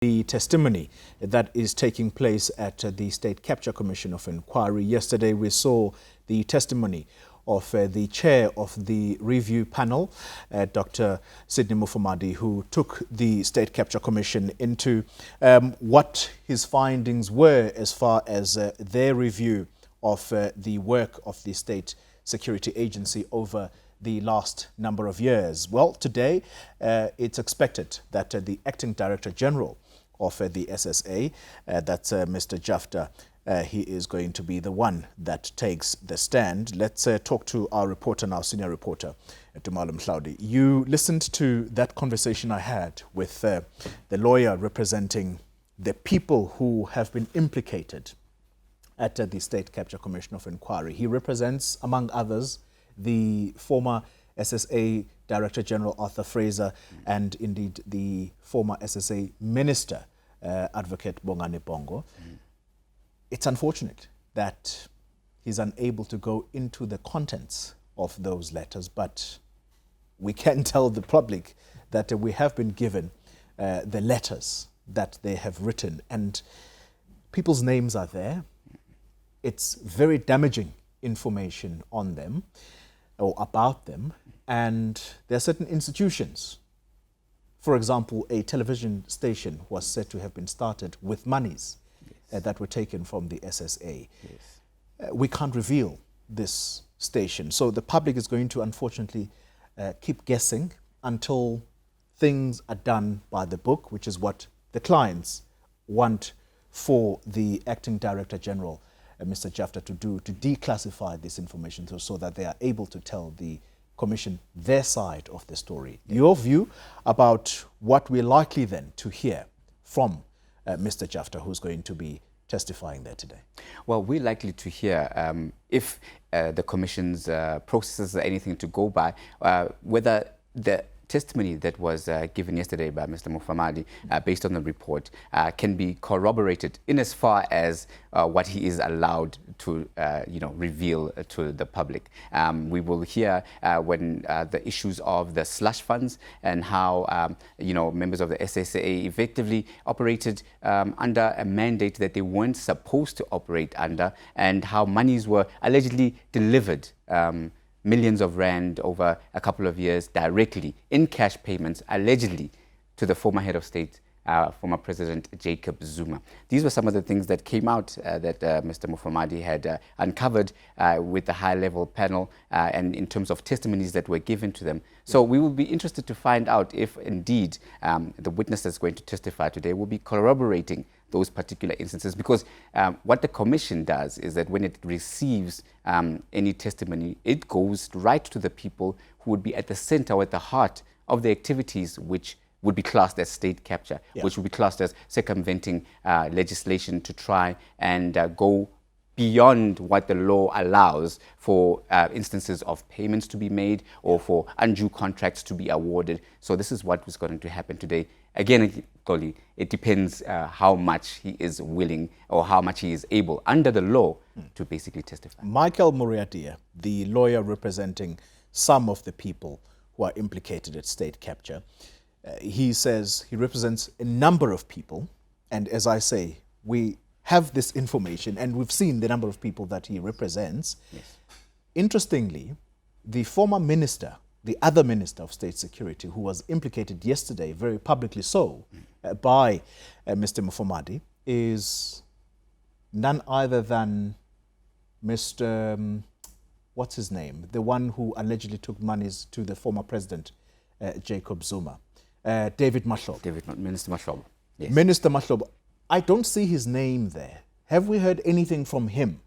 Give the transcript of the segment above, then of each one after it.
The testimony that is taking place at the State Capture Commission of Inquiry. Yesterday we saw the testimony of the chair of the review panel, Dr. Sydney Mufamadi, who took the State Capture Commission into what his findings were as far as their review of the work of the State Security Agency over the last number of years. Well, today it's expected that the Acting Director General of the SSA, that's Mr. Jafta, he is going to be the one that takes the stand. Let's talk to our reporter now, senior reporter, Tumaole Mohlaoli. You listened to that conversation I had with the lawyer representing the people who have been implicated at the State Capture Commission of Inquiry. He represents, among others, the former SSA Director General Arthur Fraser and indeed the former SSA Minister, Advocate Bongani Bongo. It's unfortunate that he's unable to go into the contents of those letters, but we can tell the public that we have been given the letters that they have written, and people's names are there. It's very damaging information on them or about them, and there are certain institutions. For example, a television station was said to have been started with monies that were taken from the SSA. We can't reveal this station, so the public is going to unfortunately keep guessing until things are done by the book, which is what the clients want for the Acting Director General, Mr. Jafta, to do, to declassify this information so that they are able to tell the Commission their side of the story. Your view about what we're likely then to hear from Mr. Jafta, who's going to be testifying there today? Well, we're likely to hear if the Commission's processes are anything to go by, whether the testimony that was given yesterday by Mr. Mufamadi, based on the report, can be corroborated in as far as what he is allowed to, reveal to the public. We will hear when the issues of the slush funds and how, members of the SSA effectively operated under a mandate that they weren't supposed to operate under, and how monies were allegedly delivered, millions of rand over a couple of years directly in cash payments, allegedly, to the former head of state, former President Jacob Zuma. These were some of the things that came out that Mr. Mufamadi had uncovered with the high-level panel and in terms of testimonies that were given to them. So we will be interested to find out if indeed the witness that's going to testify today will be corroborating those particular instances, because what the Commission does is that when it receives any testimony, it goes right to the people who would be at the center or at the heart of the activities which would be classed as state capture, which would be classed as circumventing legislation to try and go beyond what the law allows for instances of payments to be made or for undue contracts to be awarded. So this is what was going to happen today. Again, Goli, it depends how much he is willing or how much he is able under the law to basically testify. Michael Moriatia, the lawyer representing some of the people who are implicated at state capture, he says he represents a number of people, and as I say, we have this information and we've seen the number of people that he represents. Interestingly, the former minister, the other Minister of State Security, who was implicated yesterday, very publicly so, by Mr. Mufamadi, is none other than Mr. What's his name? The one who allegedly took monies to the former President, Jacob Zuma. David Mahlobo. Minister Mahlobo. Yes. Minister Mahlobo. I don't see his name there. Have we heard anything from him?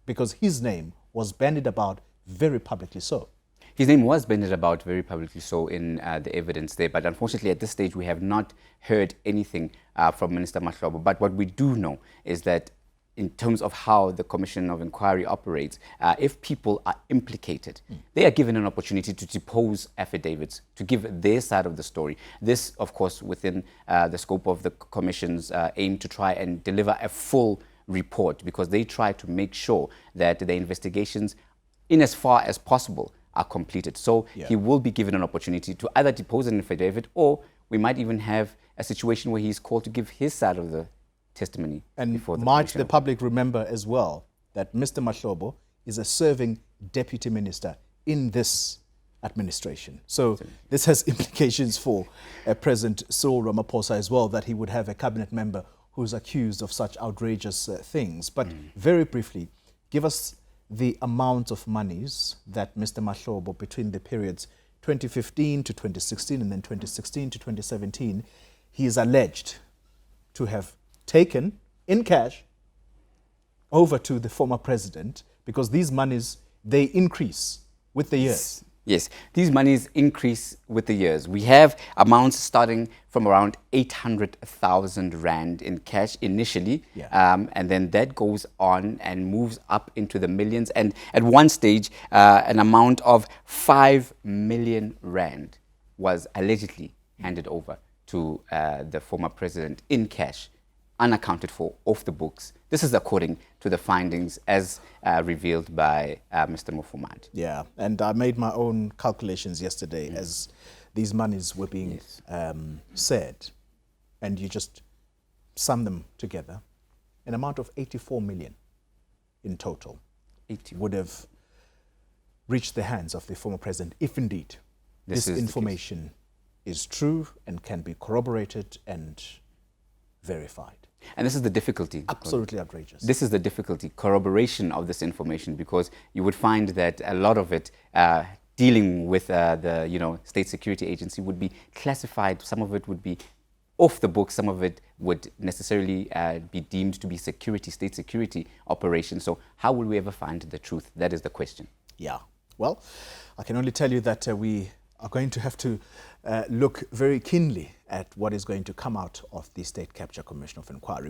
Because his name was bandied about very publicly so. His name was bandied about very publicly so in the evidence there, but unfortunately at this stage we have not heard anything from Minister Mahlobo. But what we do know is that in terms of how the Commission of Inquiry operates, if people are implicated, they are given an opportunity to depose affidavits, to give their side of the story. This, of course, within the scope of the Commission's aim to try and deliver a full report, because they try to make sure that the investigations, in as far as possible, are completed. So he will be given an opportunity to either depose an affidavit, or we might even have a situation where he's called to give his side of the testimony. And before the might commission. the public remember as well that Mr. Mohlaoli is a serving deputy minister in this administration. So this has implications for President Cyril Ramaphosa as well, that he would have a cabinet member who's accused of such outrageous things. But very briefly, give us the amount of monies that Mr. Mohlaoli, between the periods 2015 to 2016 and then 2016 to 2017, he is alleged to have taken in cash over to the former president, because these monies, they increase with the years. Yes, these monies increase with the years. We have amounts starting from around 800,000 Rand in cash initially, and then that goes on and moves up into the millions. And at one stage, an amount of 5 million Rand was allegedly handed over to the former president in cash, unaccounted for, off the books. This is according to the findings as revealed by Mr. Mufamadi. Yeah, and I made my own calculations yesterday as these monies were being said, and you just sum them together, an amount of 84 million in total would have reached the hands of the former president if indeed this information is true and can be corroborated and verified. And this is the difficulty. Absolutely outrageous. This is the difficulty, corroboration of this information, because you would find that a lot of it dealing with the state security agency would be classified. Some of it would be off the books. Some of it would necessarily be deemed to be state security operations. So how will we ever find the truth? That is the question. Yeah. Well, I can only tell you that we are going to have to look very keenly at what is going to come out of the State Capture Commission of Inquiry.